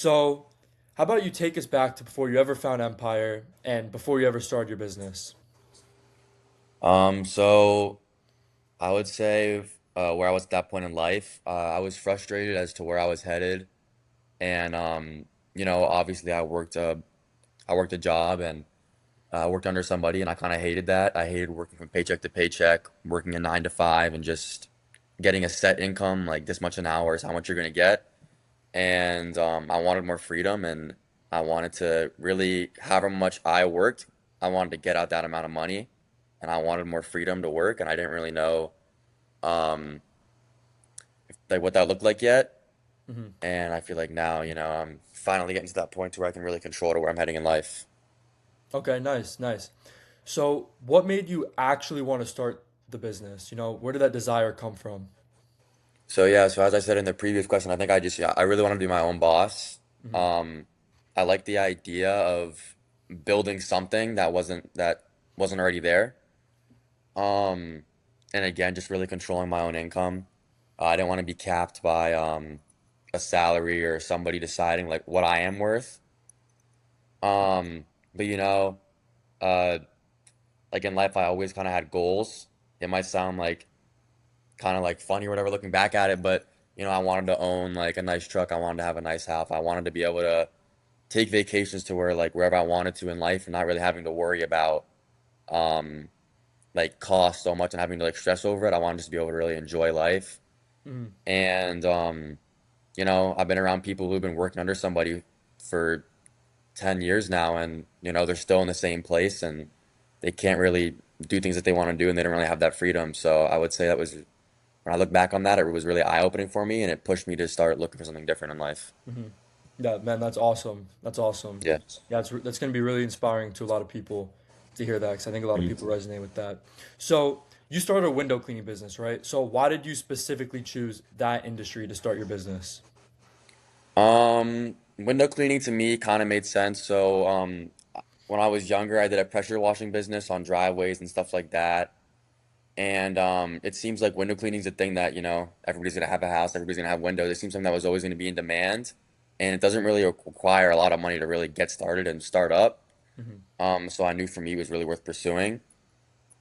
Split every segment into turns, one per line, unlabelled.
So, how about you take us back to before you ever found Empire and before you ever started your business?
So I would say where I was at that point in life, I was frustrated as to where I was headed, and obviously I worked a job and worked under somebody, and I kind of hated that. I hated working from paycheck to paycheck, working a 9 to 5, and just getting a set income like this much an hour is how much you're gonna get. And I wanted more freedom, and I wanted to really, however much I worked, I wanted to get out that amount of money, and I wanted more freedom to work, and I didn't really know um, like what that looked like yet.
Hmm.
And I feel like now, I'm finally getting to that point to where I can really control to where I'm heading in life.
Okay, nice, nice. So, what made you actually want to start the business? Where did that desire come from?
So yeah, so as I said in the previous question, I think yeah, I really want to be my own boss.
Hmm.
Um, I like the idea of building something that wasn't already there. Um, and again, just really controlling my own income. I didn't want to be capped by a salary or somebody deciding like what I am worth. But uh, like in life, I always kind of had goals. It might sound like kind of like funny or whatever looking back at it, but I wanted to own like a nice truck. I wanted to have a nice house. I wanted to be able to take vacations to where like wherever I wanted to in life and not really having to worry about um like cost so much and having to like stress over it. I wanted just to be able to really enjoy life.
Hmm.
And I've been around people who've been working under somebody for 10 years now, and they're still in the same place, and they can't really do things that they want to do, and they don't really have that freedom. So I would say that was when I look back on that, it was really eye-opening for me, and it pushed me to start looking for something different in life.
Hmm. Yeah, man, that's awesome. That's awesome.
Yeah.
Yeah, that's going to be really inspiring to a lot of people to hear that because I think a lot of
Mhm.
people resonate with that. So, you started a window cleaning business, right? So, why did you specifically choose that industry to start your business?
Window cleaning to me kind of made sense. So, when I was younger, I did a pressure washing business on driveways and stuff like that. And it seems like window cleaning is a thing that, everybody's gonna have a house, everybody's gonna have windows. It seems something that was always gonna be in demand, and it doesn't really require a lot of money to really get started and start up.
Hmm.
So I knew for me it was really worth pursuing.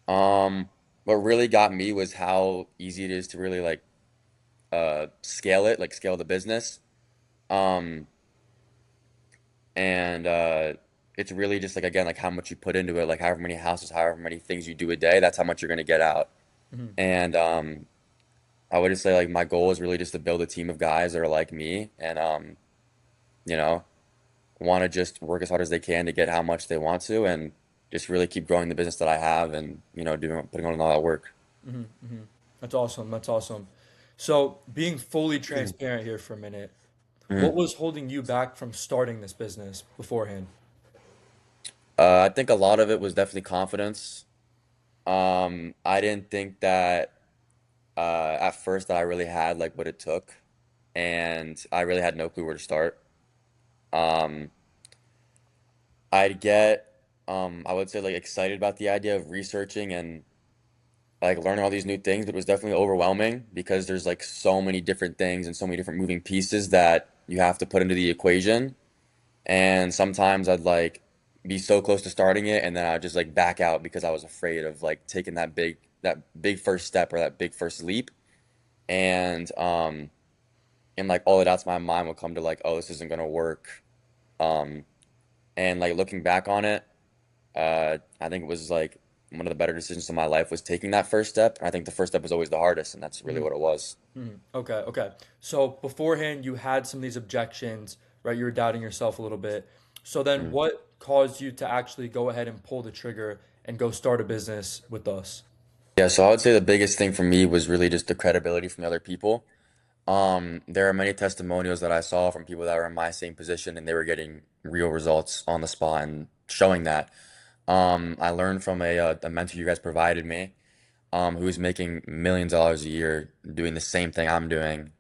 Um, what really got me was how easy it is to really like scale it, like scale the business. Um, and it's really just like again like how much you put into it, like however many houses, however many things you do a day, that's how much you're gonna get out.
Hmm.
And I would just say like my goal is really just to build a team of guys that are like me and you know, want to just work as hard as they can to get how much they want to and just really keep growing the business that I have and doing putting on all that work.
Hmm. Hmm. That's awesome. That's awesome. So, being fully transparent here for a minute, what
Mhm.
was holding you back from starting this business beforehand?
I think a lot of it was definitely confidence. I didn't think that at first that I really had like what it took, and I really had no clue where to start. Um, I'd get, I would say like excited about the idea of researching and like learning all these new things, but it was definitely overwhelming because there's like so many different things and so many different moving pieces that you have to put into the equation. And sometimes I'd like be so close to starting it and then I'd just like back out because I was afraid of like taking that big first step or that big first leap. And like all the doubts in my mind would come to like, oh, this isn't gonna work. Um and like looking back on it, I think it was like one of the better decisions of my life was taking that first step. And I think the first step was always the hardest, and that's really
Hmm.
what it was.
Hmm. Okay, okay. So, beforehand, you had some of these objections, right? You were doubting yourself a little bit. So, then
Mm.
what caused you to actually go ahead and pull the trigger and go start a business with us?
Yeah, so I would say the biggest thing for me was really just the credibility from the other people. There are many testimonials that I saw from people that were in my same position and they were getting real results on the spot and showing that. I learned from a mentor you guys provided me, who's making millions of dollars a year doing the same thing I'm doing.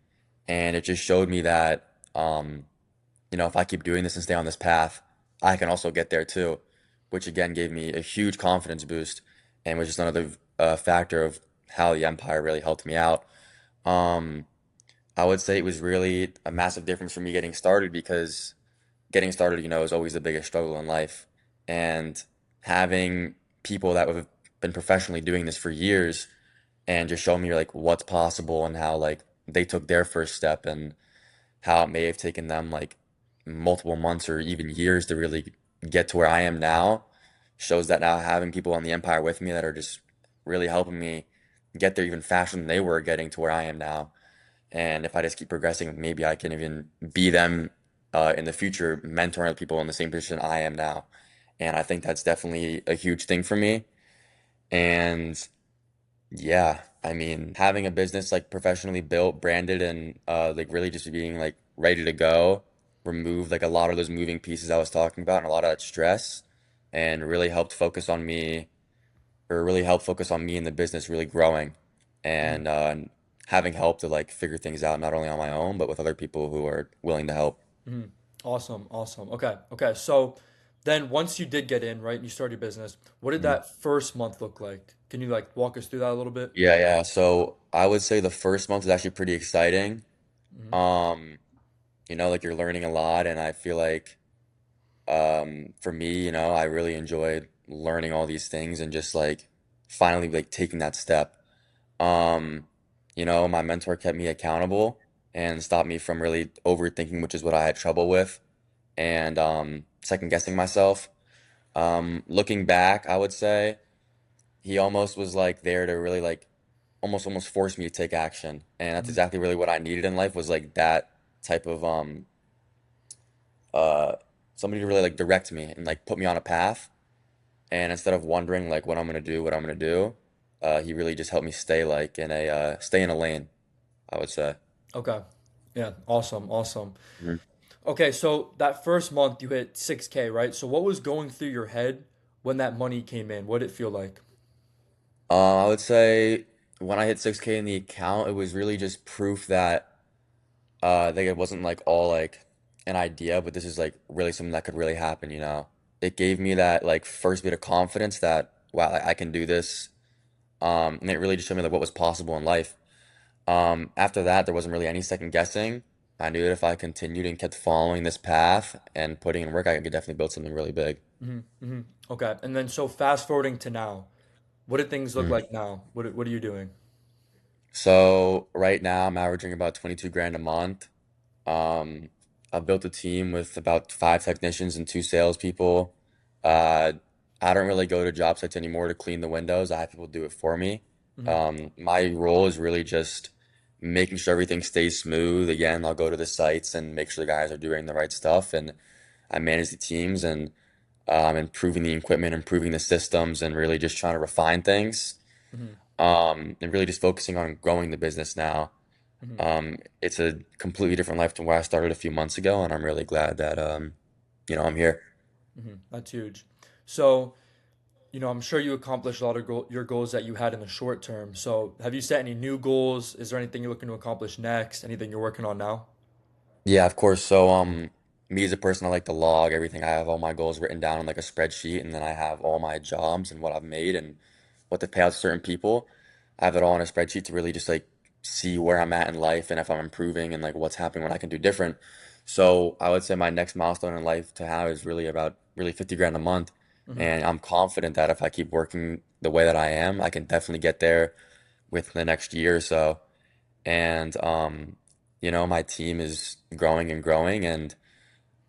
And it just showed me that, if I keep doing this and stay on this path, I can also get there too, which again gave me a huge confidence boost and was just another factor of how the Empire really helped me out. Um, I would say it was really a massive difference for me getting started because getting started, is always the biggest struggle in life. And having people that have been professionally doing this for years and just show me like what's possible and how like they took their first step and how it may have taken them like multiple months or even years to really get to where I am now shows that now having people on the empire with me that are just really helping me get there even faster than they were getting to where I am now. And if I just keep progressing, maybe I can even be them in the future, mentoring people in the same position I am now. And I think that's definitely a huge thing for me. And yeah, I mean, having a business like professionally built, branded, and like really just being like ready to go, remove like a lot of those moving pieces I was talking about and a lot of that stress, and really helped focus on me and the business really growing,
Mhm,
and having help to like figure things out not only on my own but with other people who are willing to help.
mhm. Awesome, awesome. Okay, okay. So then once you did get in, right, and you started your business, what did
Mhm.
that first month look like? Can you like walk us through that a little bit?
Yeah, yeah. So I would say the first month is actually pretty exciting.
Hmm.
Um, like you're learning a lot, and I feel like for me, I really enjoyed learning all these things and just like finally like taking that step. Um, my mentor kept me accountable and stopped me from really overthinking, which is what I had trouble with, and second guessing myself. Looking back, I would say he almost was like there to really like almost force me to take action, and that's
Hmm.
exactly really what I needed in life was like that type of uh somebody to really like direct me and like put me on a path. And instead of wondering like what I'm gonna do, he really just helped me stay in a lane, I would say.
Okay. Yeah, awesome, awesome.
Mhm.
Okay, so that first month you hit 6K, right? So what was going through your head when that money came in? What did it feel like?
I would say when I hit 6K in the account, it was really just proof that like it wasn't like all like an idea, but this is like really something that could really happen. It gave me that like first bit of confidence that wow, I can do this. And it really just showed me like what was possible in life. After that, there wasn't really any second guessing. I knew that if I continued and kept following this path and putting in work, I could definitely build something really big.
Hmm. Hmm. Okay, and then so fast forwarding to now, what do things look
Mhm.
like now? What are you doing?
So right now I'm averaging about 22 grand a month. Um, I've built a team with about five technicians and two salespeople. Uh, I don't really go to job sites anymore to clean the windows. I have people do it for me.
Hmm.
My role is really just making sure everything stays smooth. Again, I'll go to the sites and make sure the guys are doing the right stuff, and I manage the teams and improving the equipment, improving the systems, and really just trying to refine things.
Hmm.
And really just focusing on growing the business now.
Hmm.
It's a completely different life than where I started a few months ago, and I'm really glad that I'm here.
Hmm. That's huge. So, I'm sure you accomplished a lot of your goals that you had in the short term. So, have you set any new goals? Is there anything you're looking to accomplish next? Anything you're working on now?
Yeah, of course. So me as a person, I like to log everything. I have all my goals written down on like a spreadsheet, and then I have all my jobs and what I've made and what to pay out to certain people. I have it all on a spreadsheet to really just like see where I'm at in life and if I'm improving and like what's happening, what I can do different. So I would say my next milestone in life to have is really about really 50 grand a month.
Hmm.
And I'm confident that if I keep working the way that I am, I can definitely get there within the next year or so. And my team is growing and growing, and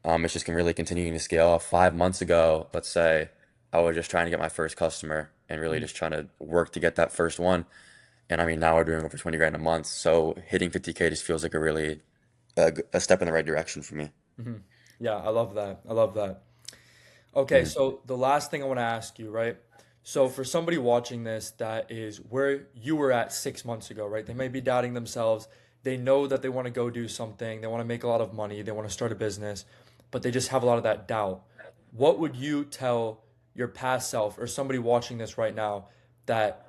it's just really continuing to scale. 5 months ago, let's say, I was just trying to get my first customer and really just trying to work to get that first one. And I mean, now we're doing over 20 grand a month. So hitting 50K just feels like a really a step in the right direction for me.
Hmm. Yeah, I love that. I love that. Okay,
Mhm.
so the last thing I want to ask you, right? So for somebody watching this that is where you were at 6 months ago, right? They may be doubting themselves. They know that they want to go do something. They want to make a lot of money. They want to start a business, but they just have a lot of that doubt. What would you tell your past self or somebody watching this right now that,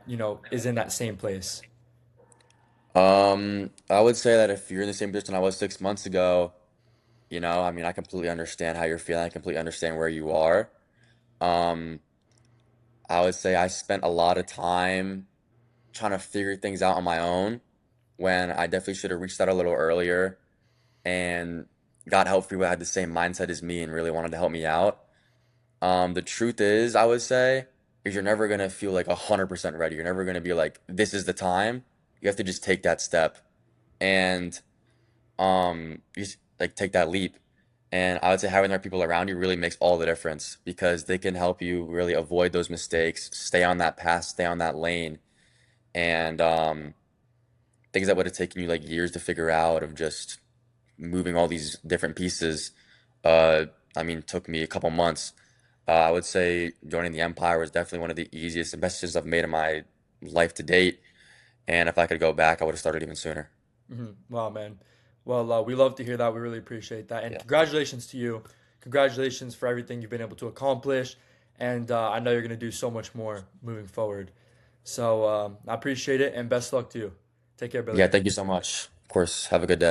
is in that same place?
I would say that if you're in the same position I was 6 months ago, I mean, I completely understand how you're feeling. I completely understand where you are. Um, I would say I spent a lot of time trying to figure things out on my own. when I definitely should have reached out a little earlier and got help for people that had the same mindset as me and really wanted to help me out. The truth is, I would say, is you're never gonna feel like 100% ready. You're never gonna be like, this is the time. You have to just take that step and you just like take that leap. And I would say having the right people around you really makes all the difference because they can help you really avoid those mistakes, stay on that path, stay on that lane, and things that would have taken you like years to figure out of just moving all these different pieces. Uh, I mean, took me a couple months. I would say joining the Empire was definitely one of the easiest and best decisions I've made in my life to date. And if I could go back, I would have started even sooner.
Wow, man. Well, we love to hear that. We really appreciate that. And
Yeah.
congratulations to you. Congratulations for everything you've been able to accomplish. And I know you're going to do so much more moving forward. So I appreciate it and best luck to you. Take care, Billy.
Yeah, thank you so much. Of course, have a good day.